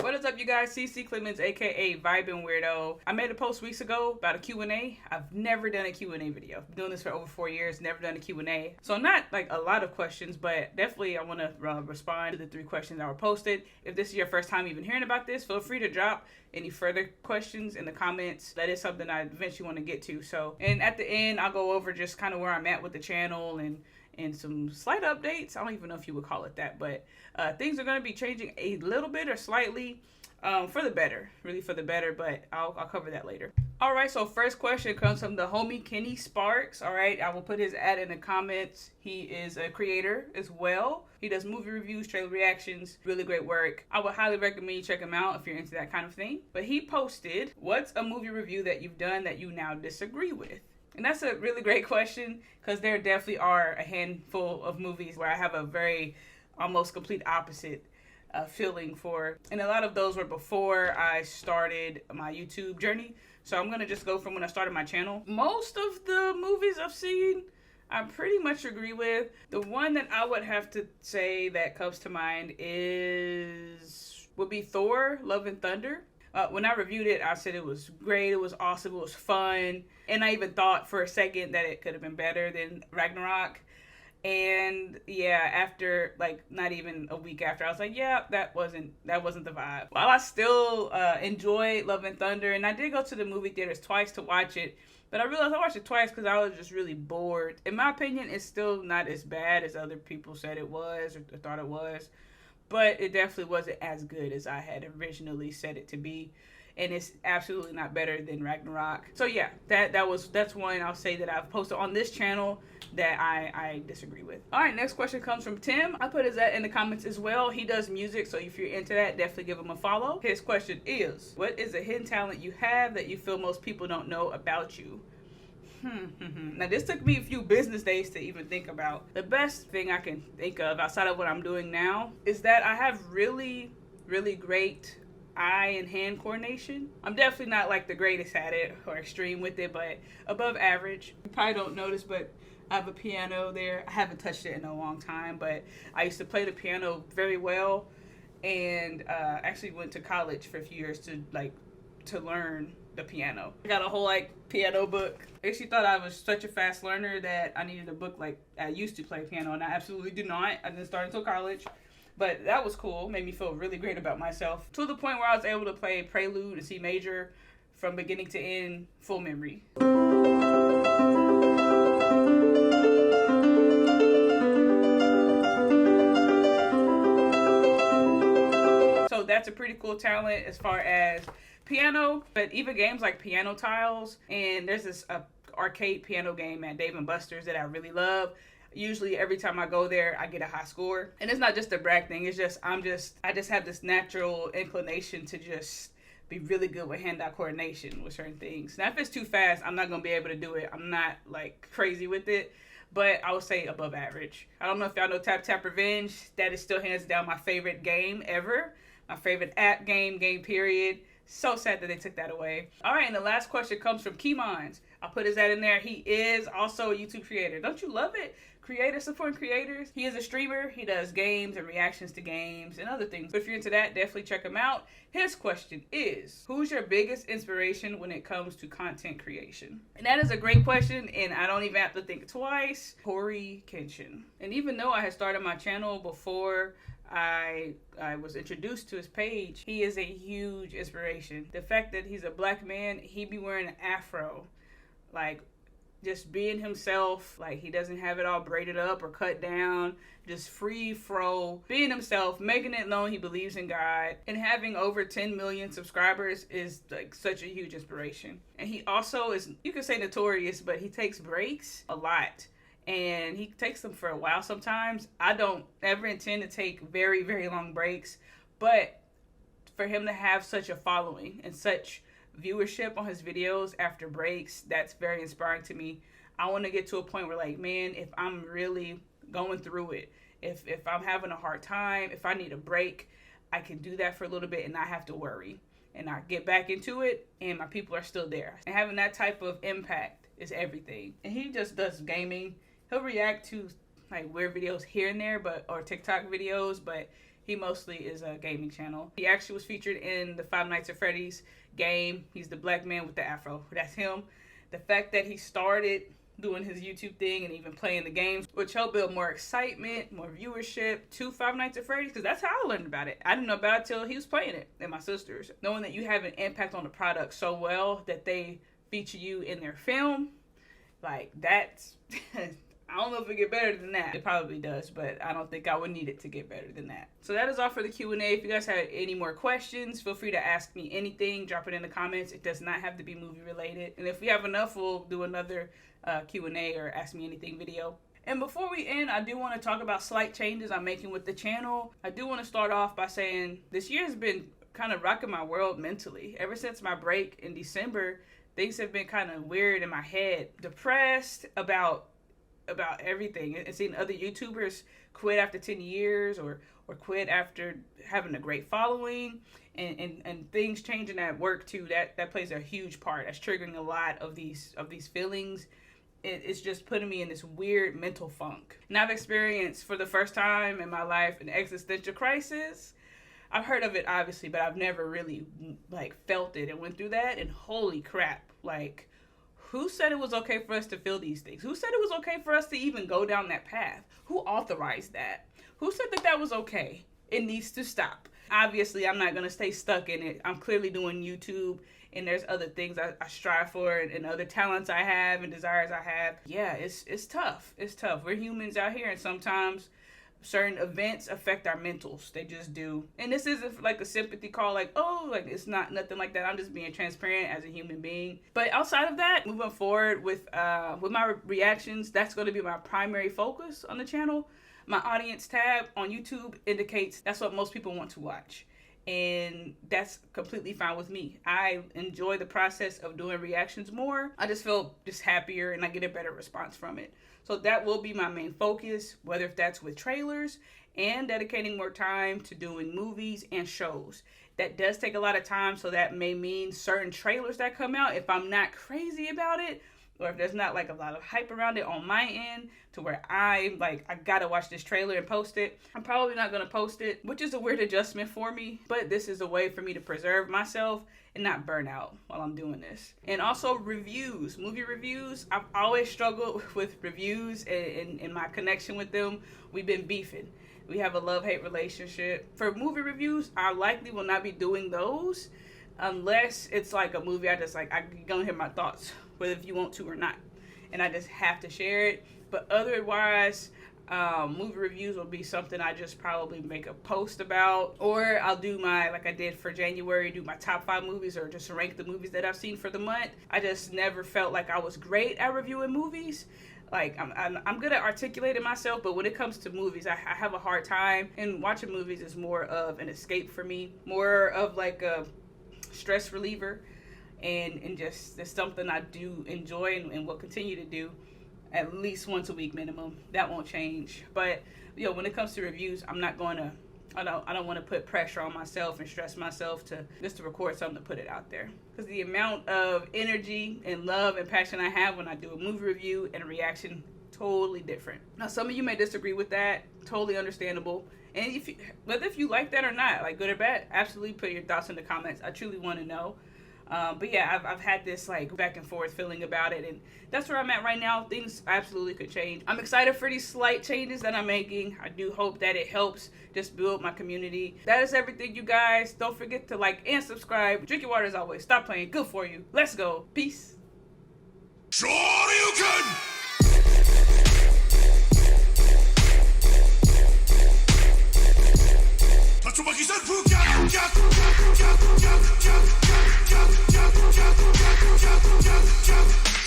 What is up, you guys? CC Clemens, aka Vibin' Weirdo. I made a post weeks ago about a Q&A. I've never done a Q&A video. I've been doing this for over 4 years, never done a Q&A. So not like a lot of questions, but definitely I want to respond to the 3 questions that were posted. If this is your first time even hearing about this, feel free to drop any further questions in the comments. That is something I eventually want to get to. So, and at the end, I'll go over just kind of where I'm at with the channel and some slight updates. I don't even know if you would call it that, but things are going to be changing a little bit or slightly for the better, really for the better, but I'll cover that later. All right, so first question comes from the homie Kenny Sparks. All right, I will put his ad in the comments. He is a creator as well. He does movie reviews, trailer reactions, really great work. I would highly recommend you check him out if you're into that kind of thing. But he posted, what's a movie review that you've done that you now disagree with? And that's a really great question, because there definitely are a handful of movies where I have a very almost complete opposite feeling for. And a lot of those were before I started my YouTube journey. So I'm going to just go from when I started my channel. Most of the movies I've seen, I pretty much agree with. The one that I would have to say that comes to mind would be Thor, Love and Thunder. When I reviewed it, I said it was great, it was awesome, it was fun. And I even thought for a second that it could have been better than Ragnarok. And yeah, after like not even a week after, I was like, yeah, that wasn't the vibe. While I still enjoy Love and Thunder, and I did go to the movie theaters twice to watch it, but I realized I watched it twice because I was just really bored. In my opinion, it's still not as bad as other people said it was or thought it was. But it definitely wasn't as good as I had originally said it to be. And it's absolutely not better than Ragnarok. So yeah, that's one I'll say that I've posted on this channel that I disagree with. All right, next question comes from Tim. I put his in the comments as well. He does music, so if you're into that, definitely give him a follow. His question is, what is a hidden talent you have that you feel most people don't know about you? Now, this took me a few business days to even think about. The best thing I can think of outside of what I'm doing now is that I have really, really great eye and hand coordination. I'm definitely not like the greatest at it or extreme with it, but above average. You probably don't notice, but I have a piano there. I haven't touched it in a long time, but I used to play the piano very well, and actually went to college for a few years to learn the piano. I got a whole piano book. I actually thought I was such a fast learner that I needed a book like I used to play piano, and I absolutely did not. I didn't start until college. But that was cool. Made me feel really great about myself. To the point where I was able to play Prelude and C major from beginning to end, full memory. So that's a pretty cool talent as far as piano, but even games like Piano Tiles, and there's this arcade piano game at Dave & Buster's that I really love. Usually every time I go there, I get a high score. And it's not just a brag thing. It's just, I just have this natural inclination to just be really good with hand-eye coordination with certain things. Now, if it's too fast, I'm not going to be able to do it. I'm not like crazy with it, but I would say above average. I don't know if y'all know Tap Tap Revenge. That is still hands down my favorite game ever. My favorite app game period. So sad that they took that away. All right, and the last question comes from Keymines. I'll put his ad in there. He is also a YouTube creator. Don't you love it? Creators supporting creators. He is a streamer. He does games and reactions to games and other things. But if you're into that, definitely check him out. His question is, who's your biggest inspiration when it comes to content creation? And that is a great question, and I don't even have to think twice. Corey Kenshin. And even though I had started my channel before I was introduced to his page, he is a huge inspiration. The fact that he's a black man, he be wearing an afro, like just being himself, like he doesn't have it all braided up or cut down, just free fro, being himself, making it known he believes in God, and having over 10 million subscribers is like such a huge inspiration. And he also is, you could say notorious, but he takes breaks a lot. And he takes them for a while sometimes. I don't ever intend to take very, very long breaks, but for him to have such a following and such viewership on his videos after breaks, that's very inspiring to me. I want to get to a point where, like, man, if I'm really going through it, if I'm having a hard time, if I need a break, I can do that for a little bit and not have to worry. And I get back into it and my people are still there. And having that type of impact is everything. And he just does gaming. He'll react to like weird videos here and there, or TikTok videos, but He mostly is a gaming channel. He actually was featured in the Five Nights at Freddy's game. He's the black man with the afro. That's him. The fact that he started doing his YouTube thing and even playing the games, which helped build more excitement, more viewership to Five Nights at Freddy's, because that's how I learned about it. I didn't know about it till he was playing it and my sisters. Knowing that you have an impact on the product so well that they feature you in their film, like that's I don't know if it get better than that. It probably does, but I don't think I would need it to get better than that. So that is all for the Q&A. If you guys have any more questions, feel free to ask me anything. Drop it in the comments. It does not have to be movie related. And if we have enough, we'll do another Q&A or ask me anything video. And before we end, I do want to talk about slight changes I'm making with the channel. I do want to start off by saying this year has been kind of rocking my world mentally. Ever since my break in December, things have been kind of weird in my head. Depressed about everything, and seeing other YouTubers quit after 10 years or quit after having a great following, and things changing at work too. That plays a huge part. That's triggering a lot of these feelings. It's just putting me in this weird mental funk. And I've experienced for the first time in my life an existential crisis. I've heard of it obviously, but I've never really like felt it and went through that. And holy crap, like, who said it was okay for us to feel these things? Who said it was okay for us to even go down that path? Who authorized that? Who said that that was okay? It needs to stop. Obviously, I'm not going to stay stuck in it. I'm clearly doing YouTube, and there's other things I strive for, and other talents I have and desires I have. Yeah, it's tough. It's tough. We're humans out here, and sometimes certain events affect our mentals. They just do. And this isn't like a sympathy call, like, oh, like it's not nothing like that. I'm just being transparent as a human being. But outside of that, moving forward with my reactions, that's going to be my primary focus on the channel. My audience tab on YouTube indicates that's what most people want to watch. And that's completely fine with me. I enjoy the process of doing reactions more. I just feel just happier and I get a better response from it. So that will be my main focus, whether if that's with trailers and dedicating more time to doing movies and shows. That does take a lot of time, so that may mean certain trailers that come out, if I'm not crazy about it, or if there's not like a lot of hype around it on my end to where I gotta watch this trailer and post it, I'm probably not gonna post it, which is a weird adjustment for me, but this is a way for me to preserve myself and not burn out while I'm doing this. And also reviews, movie reviews. I've always struggled with reviews and my connection with them. We've been beefing. We have a love-hate relationship. For movie reviews, I likely will not be doing those unless it's like a movie I gonna hear my thoughts, whether if you want to or not, and I just have to share it. But otherwise, movie reviews will be something I just probably make a post about, or I'll do my, like I did for January, do my top 5 movies, or just rank the movies that I've seen for the month. I just never felt like I was great at reviewing movies. Like, I'm good at articulating myself, but when it comes to movies, I have a hard time. And watching movies is more of an escape for me, more of like a stress reliever, and just it's something I do enjoy and will continue to do at least once a week minimum. That won't change. But when it comes to reviews, I don't want to put pressure on myself and stress myself to record something to put it out there, because the amount of energy and love and passion I have when I do a movie review and a reaction, totally different. Now, some of you may disagree with that. Totally understandable. And whether if you like that or not, like good or bad, absolutely put your thoughts in the comments. I truly want to know. But yeah, I've had this like back and forth feeling about it, and that's where I'm at right now. Things absolutely could change. I'm excited for these slight changes that I'm making. I do hope that it helps just build my community. That is everything, you guys. Don't forget to like and subscribe. Drink your water as always. Stop playing. Good for you. Let's go. Peace. Sure.